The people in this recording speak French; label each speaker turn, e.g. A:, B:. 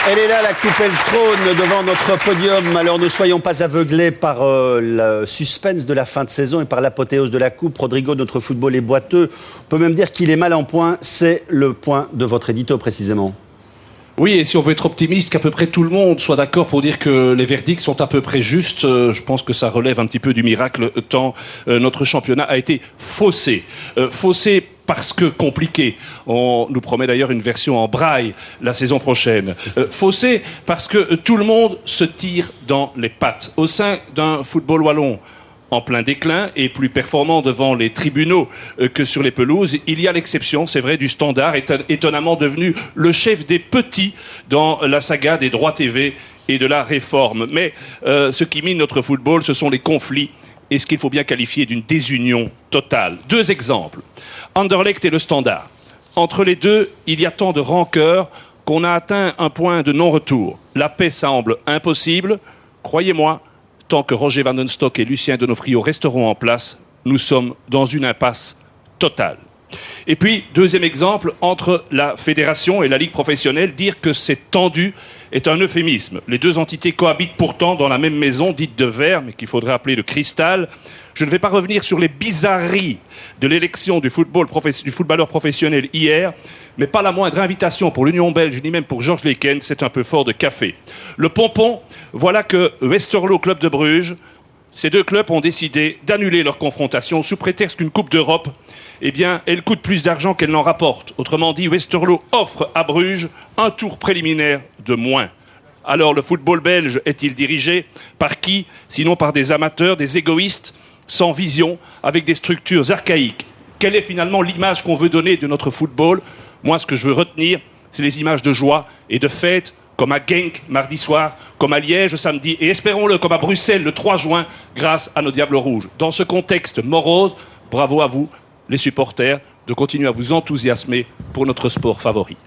A: Elle est là, la coupe et le trône, devant notre podium. Alors ne soyons pas aveuglés par le suspense de la fin de saison et par l'apothéose de la coupe. Rodrigo, notre football est boiteux. On peut même dire qu'il est mal en point. C'est le point de votre édito, précisément.
B: Oui, et si on veut être optimiste, qu'à peu près tout le monde soit d'accord pour dire que les verdicts sont à peu près justes, je pense que ça relève un petit peu du miracle, tant notre championnat a été faussé. Faussé parce que compliqué. On nous promet d'ailleurs une version en braille la saison prochaine. Faussé parce que tout le monde se tire dans les pattes. Au sein d'un football wallon en plein déclin et plus performant devant les tribunaux que sur les pelouses, il y a l'exception, c'est vrai, du Standard, étonnamment devenu le chef des petits dans la saga des droits TV et de la réforme. Mais ce qui mine notre football, ce sont les conflits et ce qu'il faut bien qualifier d'une désunion totale. Deux exemples. Anderlecht et le Standard. Entre les deux, il y a tant de rancœur qu'on a atteint un point de non-retour. La paix semble impossible. Croyez-moi, tant que Roger Van den Stock et Lucien Donofrio resteront en place, nous sommes dans une impasse totale. Et puis, deuxième exemple, entre la fédération et la ligue professionnelle, dire que c'est tendu est un euphémisme. Les deux entités cohabitent pourtant dans la même maison, dite de verre, mais qu'il faudrait appeler de cristal. Je ne vais pas revenir sur les bizarreries de l'élection du footballeur professionnel hier, mais pas la moindre invitation pour l'Union belge, ni même pour Georges Lekens, c'est un peu fort de café. Le pompon, voilà que Westerlo, club de Bruges, ces deux clubs ont décidé d'annuler leur confrontation sous prétexte qu'une Coupe d'Europe, eh bien, elle coûte plus d'argent qu'elle n'en rapporte. Autrement dit, Westerlo offre à Bruges un tour préliminaire de moins. Alors, le football belge est-il dirigé par qui? Sinon par des amateurs, des égoïstes, sans vision, avec des structures archaïques. Quelle est finalement l'image qu'on veut donner de notre football? Moi, ce que je veux retenir, c'est les images de joie et de fête, comme à Genk mardi soir, comme à Liège samedi, et espérons-le comme à Bruxelles le 3 juin, grâce à nos Diables Rouges. Dans ce contexte morose, bravo à vous, les supporters, de continuer à vous enthousiasmer pour notre sport favori.